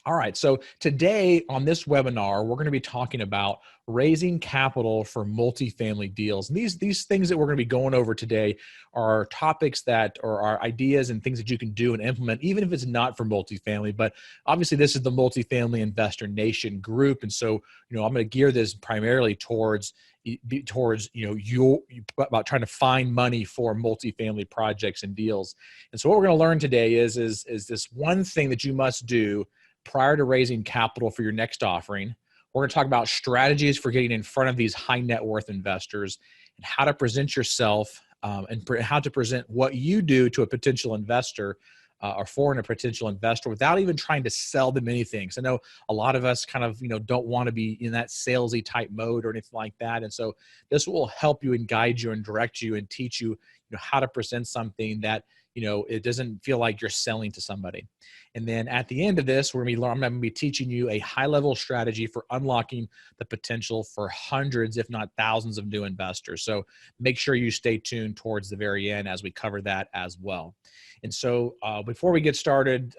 All right. So today on this webinar, we're going to be talking about raising capital for multifamily deals. And these things that we're going to be going over today are topics that are ideas and things that you can do and implement, even if it's not for multifamily. But obviously, this is the Multifamily Investor Nation group, and so I'm going to gear this primarily towards you about trying to find money for multifamily projects and deals. And so what we're going to learn today is this one thing that you must do prior to raising capital for your next offering. We're going to talk about strategies for getting in front of these high net worth investors and how to present yourself and how to present what you do to a potential investor or foreign potential investor without even trying to sell them anything. So I know a lot of us kind of, don't want to be in that salesy type mode or anything like that. And so this will help you and guide you and direct you and teach you, how to present something that, it doesn't feel like you're selling to somebody. And then at the end of this, I'm going to be teaching you a high-level strategy for unlocking the potential for hundreds, if not thousands, of new investors. So make sure you stay tuned towards the very end as we cover that as well. And so before we get started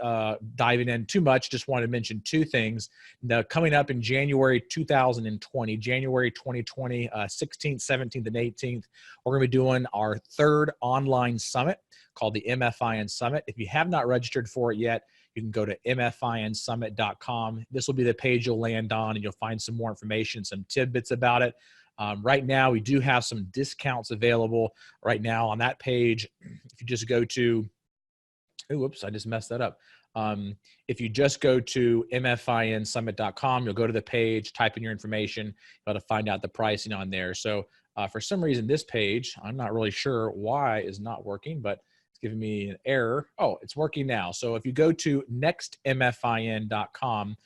diving in too much, just want to mention two things. Coming up in January 2020, 16th, 17th, and 18th, we're going to be doing our third online summit called the MFIN Summit. If you have not registered for it yet, you can go to mfinsummit.com. This will be the page you'll land on, and you'll find some more information, some tidbits about it. Right now, we do have some discounts available right now on that page. If you just go to, whoops, I just messed that up. If you just go to mfinsummit.com, you'll go to the page, type in your information, you'll be able to find out the pricing on there. So for some reason, this page, I'm not really sure why is not working, but it's giving me an error. Oh, it's working now. So if you go to nextmfin.com,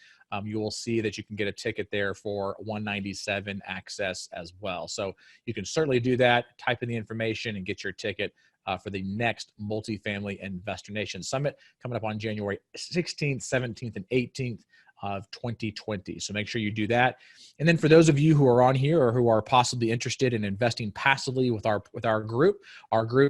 you will see that you can get a ticket there for $197 access as well. So you can certainly do that, type in the information and get your ticket for the next Multifamily Investor Nation Summit coming up on January 16th, 17th, and 18th of 2020. So make sure you do that. And then for those of you who are on here or who are possibly interested in investing passively with our group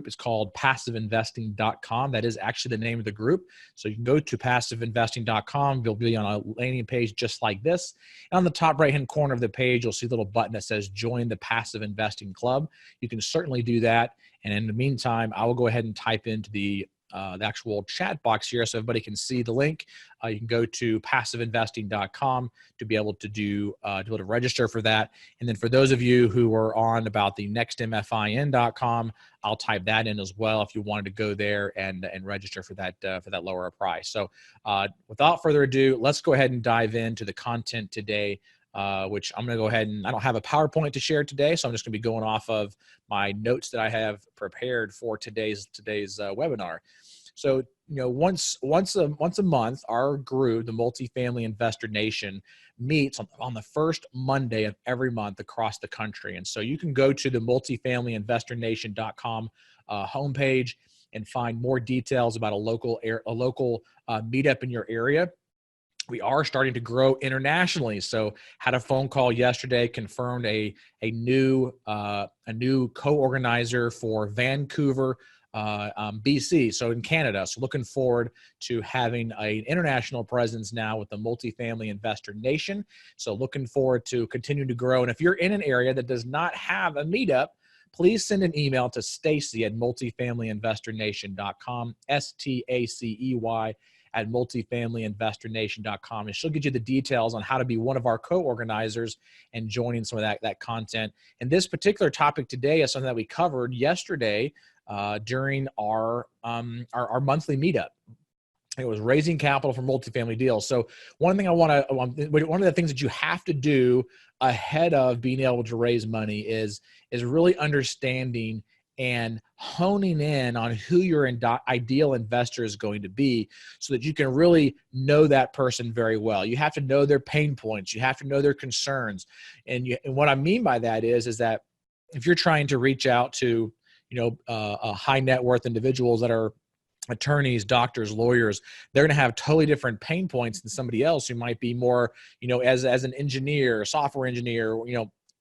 is called passiveinvesting.com. That is actually the name of the group. So you can go to passiveinvesting.com. You'll be on a landing page just like this. And on the top right-hand corner of the page, you'll see a little button that says Join the Passive Investing Club. You can certainly do that. And in the meantime, I will go ahead and type into the actual chat box here so everybody can see the link. You can go to passiveinvesting.com to be able to register for that. And then for those of you who are on about the nextmfin.com, I'll type that in as well if you wanted to go there and register for that lower price. So without further ado, let's go ahead and dive into the content today. Which I'm going to go ahead and I don't have a PowerPoint to share today, so I'm just going to be going off of my notes that I have prepared for today's webinar. So, once a month, our group, the Multifamily Investor Nation, meets on the first Monday of every month across the country. And so you can go to the multifamilyinvestornation.com homepage and find more details about a local meetup in your area. We are starting to grow internationally. So had a phone call yesterday, confirmed a new co-organizer for Vancouver, BC, so in Canada. So looking forward to having an international presence now with the Multifamily Investor Nation. So looking forward to continuing to grow. And if you're in an area that does not have a meetup, please send an email to Stacy at multifamilyinvestornation.com, STACEY at multifamilyinvestornation.com, and she'll get you the details on how to be one of our co-organizers and joining some of that content. And this particular topic today is something that we covered yesterday during our monthly meetup. It was raising capital for multifamily deals. So one of the things that you have to do ahead of being able to raise money is really understanding and honing in on who your ideal investor is going to be so that you can really know that person very well. You have to know their pain points. You have to know their concerns. And what I mean by that is that if you're trying to reach out to, high net worth individuals that are attorneys, doctors, lawyers, they're going to have totally different pain points than somebody else who might be more, as an engineer, software engineer,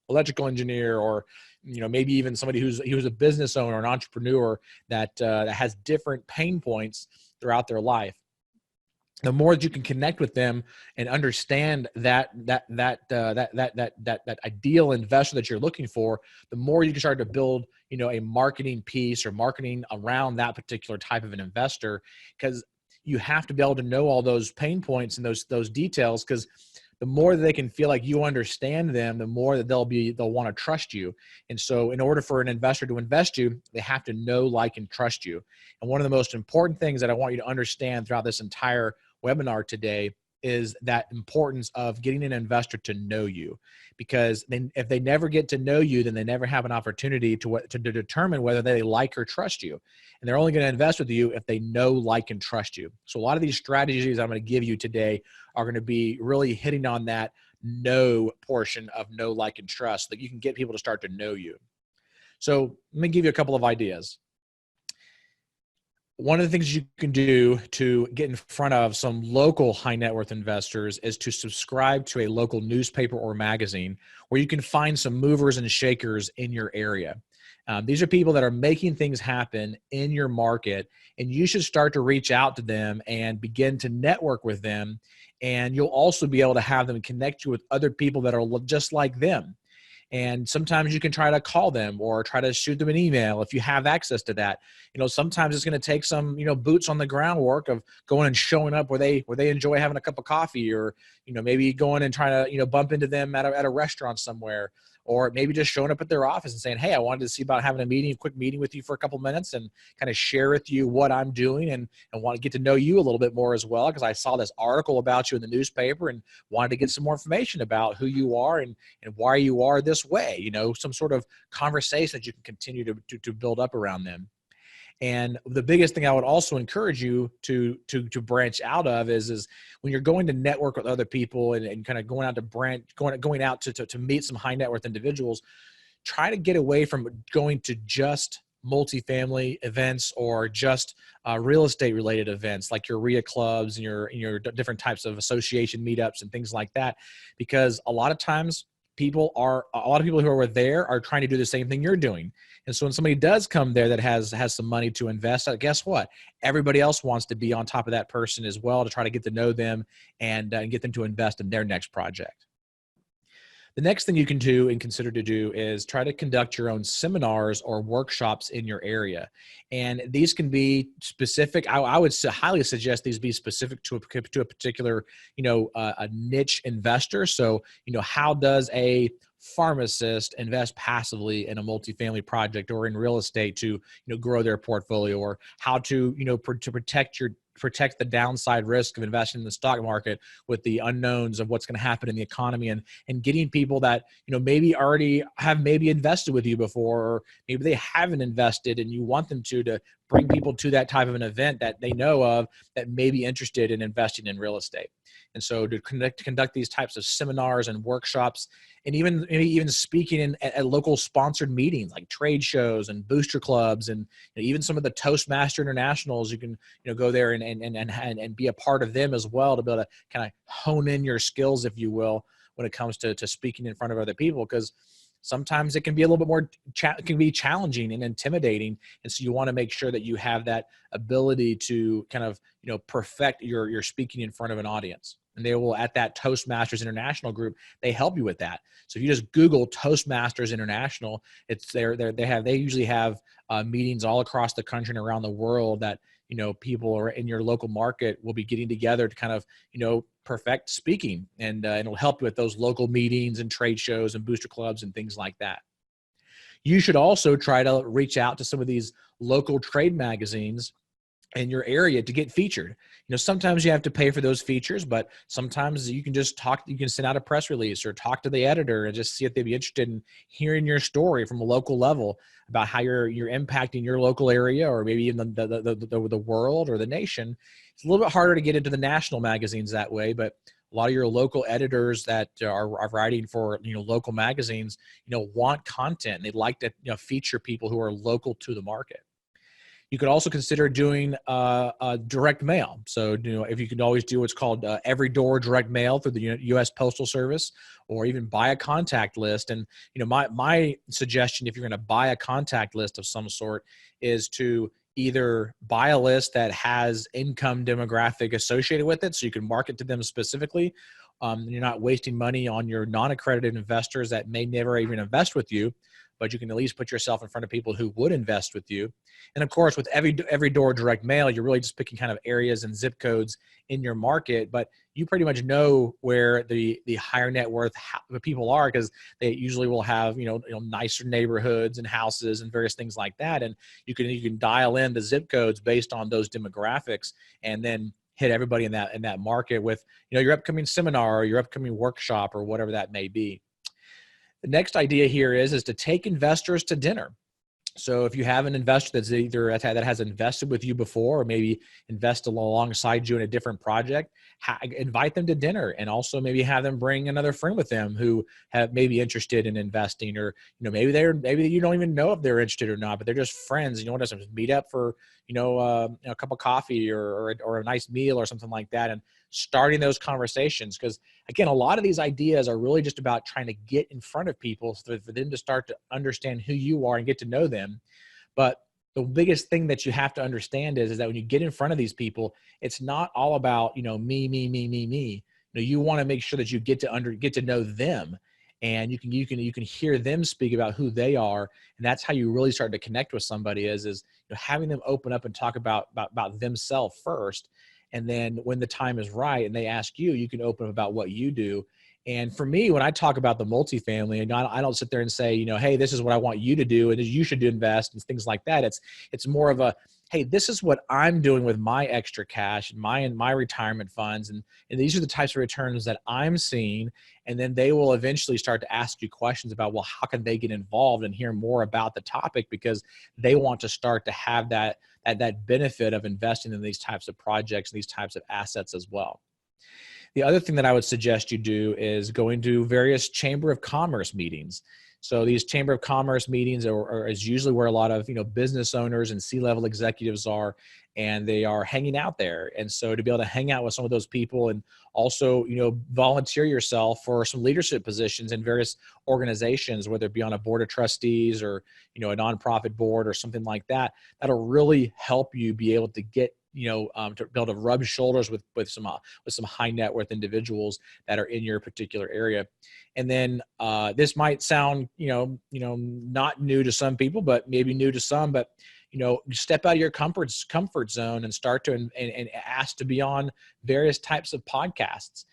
electrical engineer, or maybe even somebody who's a business owner, an entrepreneur that has different pain points throughout their life. the more that you can connect with them and understand that ideal investor that you're looking for, the more you can start to build, a marketing piece or marketing around that particular type of an investor, because you have to be able to know all those pain points and those details, because the more that they can feel like you understand them, the more that they'll want to trust you. And so in order for an investor to invest you, they have to know, like, and trust you. And one of the most important things that I want you to understand throughout this entire webinar today is that importance of getting an investor to know you, because if they never get to know you, then they never have an opportunity to determine whether they like or trust you. And they're only going to invest with you if they know, like, and trust you. So a lot of these strategies I'm going to give you today are going to be really hitting on that know portion of know, like, and trust, so that you can get people to start to know you. So let me give you a couple of ideas. One of the things you can do to get in front of some local high net worth investors is to subscribe to a local newspaper or magazine where you can find some movers and shakers in your area. These are people that are making things happen in your market, and you should start to reach out to them and begin to network with them. And you'll also be able to have them connect you with other people that are just like them. And sometimes you can try to call them or try to shoot them an email if you have access to that. Sometimes it's going to take some, boots on the ground work of going and showing up where they enjoy having a cup of coffee, or, maybe going and trying to, bump into them at a restaurant somewhere, or maybe just showing up at their office and saying, hey, I wanted to see about having a quick meeting with you for a couple minutes and kind of share with you what I'm doing, and want to get to know you a little bit more as well, because I saw this article about you in the newspaper and wanted to get some more information about who you are and why you are this way, some sort of conversation that you can continue to build up around them. And the biggest thing I would also encourage you to branch out of is when you're going to network with other people and kind of going out to meet some high net worth individuals, try to get away from going to just multifamily events or just real estate related events like your REIA clubs and your different types of association meetups and things like that, because a lot of times people who are there are trying to do the same thing you're doing. And so when somebody does come there that has some money to invest, guess what? Everybody else wants to be on top of that person as well, to try to get to know them and get them to invest in their next project. The next thing you can do and consider to do is try to conduct your own seminars or workshops in your area. And these can be specific. I would highly suggest these be specific to a particular, a niche investor. So, how does a pharmacist invest passively in a multifamily project or in real estate to, grow their portfolio, or how to, to protect the downside risk of investing in the stock market with the unknowns of what's going to happen in the economy, and getting people that, maybe already have invested with you before, or maybe they haven't invested and you want them to bring people to that type of an event that they know of that may be interested in investing in real estate. And so to conduct these types of seminars and workshops, and even speaking at local sponsored meetings like trade shows and booster clubs, and even some of the Toastmaster Internationals, you can go there and be a part of them as well, to be able to kind of hone in your skills, if you will, when it comes to speaking in front of other people, because sometimes it can be a little bit more can be challenging and intimidating. And so you want to make sure that you have that ability to kind of, perfect your speaking in front of an audience. And they will, at that Toastmasters International group, they help you with that. So if you just Google Toastmasters International, it's they usually have meetings all across the country and around the world that, people are in your local market will be getting together to kind of, perfect speaking, and it'll help you with those local meetings and trade shows and booster clubs and things like that. You should also try to reach out to some of these local trade magazines in your area to get featured. Sometimes you have to pay for those features, but sometimes you can just you can send out a press release or talk to the editor and just see if they'd be interested in hearing your story from a local level about how you're impacting your local area, or maybe even the world or the nation. It's a little bit harder to get into the national magazines that way, but a lot of your local editors that are writing for local magazines want content, and they'd like to feature people who are local to the market. You could also consider doing direct mail. So, if you can always do what's called every door direct mail through the U.S. Postal Service, or even buy a contact list. And, my suggestion, if you're going to buy a contact list of some sort, is to either buy a list that has income demographic associated with it so you can market to them specifically. You're not wasting money on your non-accredited investors that may never even invest with you, but you can at least put yourself in front of people who would invest with you. And of course, with every door direct mail, you're really just picking kind of areas and zip codes in your market, but you pretty much know where the higher net worth people are, because they usually will have nicer neighborhoods and houses and various things like that. And you can dial in the zip codes based on those demographics, and then hit everybody in that market with your upcoming seminar or your upcoming workshop or whatever that may be. The next idea here is to take investors to dinner. So if you have an investor that's either that has invested with you before, or maybe invested alongside you in a different project, invite them to dinner, and also maybe have them bring another friend with them who may be interested in investing, or maybe you don't even know if they're interested or not, but they're just friends. And you want to meet up for a cup of coffee or a nice meal or something like that, and starting those conversations. Because again, a lot of these ideas are really just about trying to get in front of people for them to start to understand who you are and get to know them. But the biggest thing that you have to understand is that when you get in front of these people, it's not all about, me. You want to make sure that you get to know them, and you can hear them speak about who they are. And that's how you really start to connect with somebody is having them open up and talk about themselves first. And then when the time is right and they ask you, you can open up about what you do. And for me, when I talk about the multifamily, and I don't sit there and say, hey, this is what I want you to do, and you should invest and things like that. It's more of a, hey, this is what I'm doing with my extra cash and my retirement funds, and these are the types of returns that I'm seeing. And then they will eventually start to ask you questions about, well, how can they get involved and hear more about the topic, because they want to start to have that benefit of investing in these types of projects, these types of assets as well. The other thing that I would suggest you do is going to various Chamber of Commerce meetings. So these Chamber of Commerce meetings is usually where a lot of business owners and C-level executives are, and they are hanging out there. And so to be able to hang out with some of those people, and also volunteer yourself for some leadership positions in various organizations, whether it be on a board of trustees or a nonprofit board or something like that, that'll really help you be able to get to be able to rub shoulders with some high net worth individuals that are in your particular area. And then this might sound not new to some people, but maybe new to some. But step out of your comfort zone and start to and ask to be on various types of podcasts.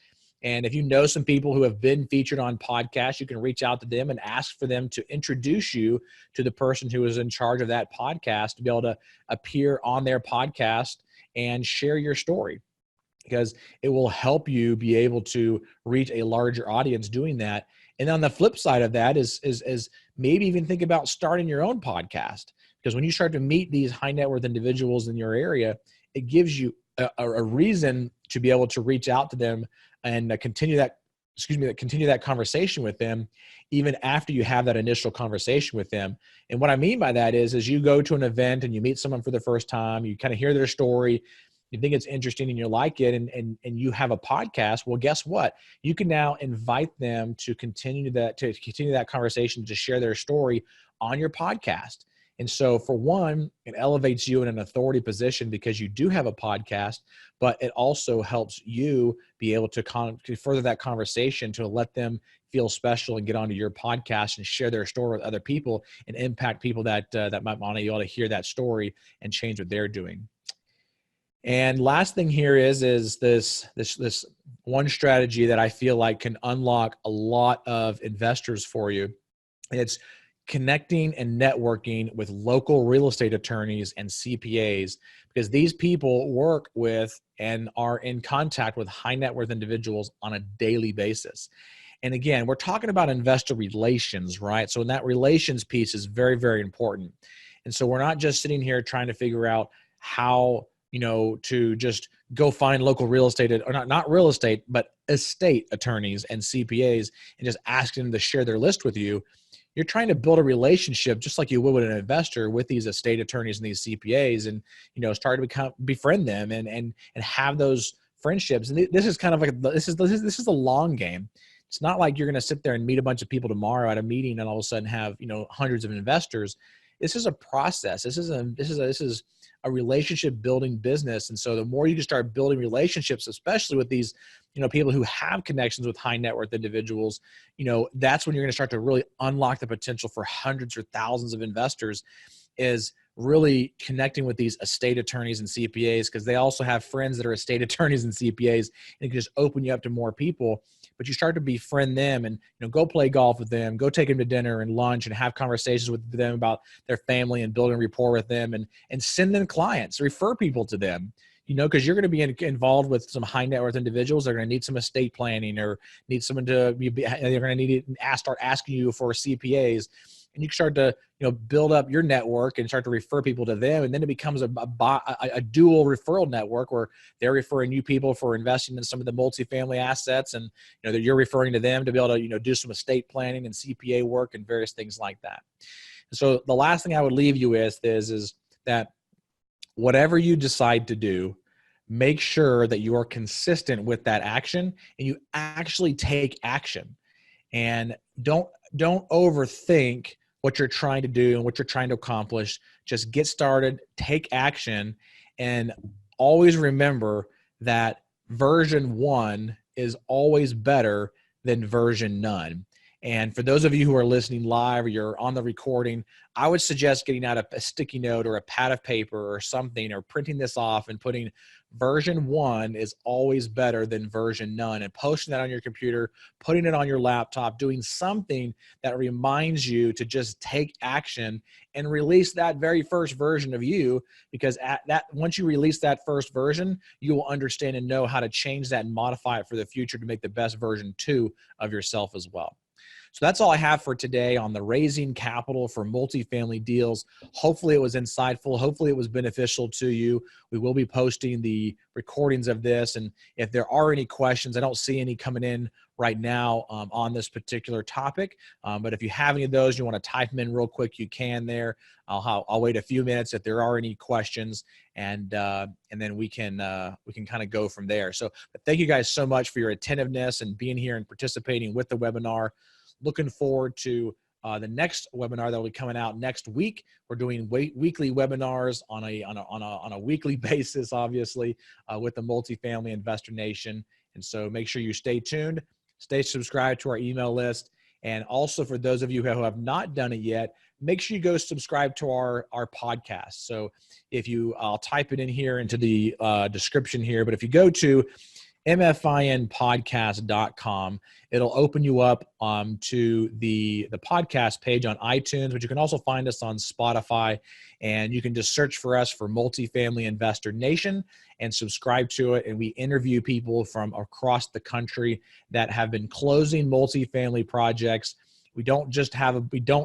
And if you know some people who have been featured on podcasts, you can reach out to them and ask for them to introduce you to the person who is in charge of that podcast, to be able to appear on their podcast and share your story, because it will help you be able to reach a larger audience doing that. And on the flip side of that is maybe even think about starting your own podcast, because when you start to meet these high net worth individuals in your area, it gives you a reason to be able to reach out to them and continue that conversation with them, even after you have that initial conversation with them. And what I mean by that is you go to an event and you meet someone for the first time, you kind of hear their story, you think it's interesting and you like it, and you have a podcast. Well, guess what? You can now invite them to continue that conversation, to share their story on your podcast. And so for one, it elevates you in an authority position because you do have a podcast, but it also helps you be able to further that conversation, to let them feel special and get onto your podcast and share their story with other people and impact people that might want to be able to hear that story and change what they're doing. And last thing here is this one strategy that I feel like can unlock a lot of investors for you. It's connecting and networking with local real estate attorneys and CPAs, because these people work with and are in contact with high net worth individuals on a daily basis. And again, we're talking about investor relations, right? So that relations piece is very, very important. And so we're not just sitting here trying to figure out how to just go find local real estate, or not real estate, but estate attorneys and CPAs, and just ask them to share their list with you. You're trying to build a relationship just like you would with an investor with these estate attorneys and these CPAs, and start to befriend them and have those friendships. And this is kind of like this is a long game. It's not like you're going to sit there and meet a bunch of people tomorrow at a meeting and all of a sudden have hundreds of investors. this is a process. This is a relationship building business. And so the more you can start building relationships, especially with these, people who have connections with high net worth individuals, that's when you're going to start to really unlock the potential for hundreds or thousands of investors, is really connecting with these estate attorneys and CPAs, because they also have friends that are estate attorneys and CPAs, and it can just open you up to more people. But you start to befriend them and go play golf with them, go take them to dinner and lunch and have conversations with them about their family and building rapport with them, and send them clients, refer people to them, because you're going to be involved with some high net worth individuals. They're going to need some estate planning or need someone they're going to need to start asking you for CPAs. And you can start to, build up your network and start to refer people to them. And then it becomes a dual referral network where they're referring you people for investing in some of the multifamily assets. And, that you're referring to them to be able to, do some estate planning and CPA work and various things like that. So the last thing I would leave you with is that whatever you decide to do, make sure that you are consistent with that action and you actually take action. And don't overthink what you're trying to do and what you're trying to accomplish. Just get started, take action, and always remember that version 1 is always better than version none. And for those of you who are listening live or you're on the recording, I would suggest getting out a sticky note or a pad of paper or something, or printing this off and putting version 1 is always better than version none, and posting that on your computer, putting it on your laptop, doing something that reminds you to just take action and release that very first version of you. Because once you release that first version, you will understand and know how to change that and modify it for the future to make the best version 2 of yourself as well. So that's all I have for today on the raising capital for multifamily deals. Hopefully it was insightful. Hopefully it was beneficial to you. We will be posting the recordings of this. And if there are any questions, I don't see any coming in right now on this particular topic. But if you have any of those, you want to type them in real quick, you can there. I'll wait a few minutes if there are any questions, and then we can kind of go from there. So thank you guys so much for your attentiveness and being here and participating with the webinar. Looking forward to the next webinar that will be coming out next week. We're doing weekly webinars on a weekly basis, obviously, with the Multifamily Investor Nation. And so make sure you stay tuned, stay subscribed to our email list. And also for those of you who have not done it yet, make sure you go subscribe to our podcast. So I'll type it in here into the description here, but if you go to mfinpodcast.com, it'll open you up to the podcast page on iTunes, but you can also find us on Spotify, and you can just search for us for Multifamily Investor Nation and subscribe to it. And we interview people from across the country that have been closing multifamily projects. We don't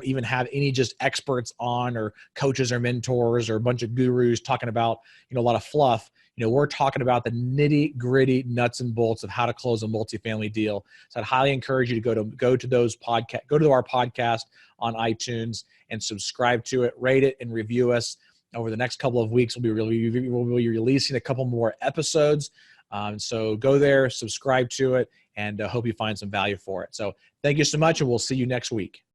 even have any just experts on, or coaches or mentors or a bunch of gurus talking about, a lot of fluff. We're talking about the nitty gritty nuts and bolts of how to close a multifamily deal. So I'd highly encourage you to go to our podcast on iTunes and subscribe to it, rate it, and review us. Over the next couple of weeks, we'll be releasing a couple more episodes. So go there, subscribe to it, and hope you find some value for it. So thank you so much, and we'll see you next week.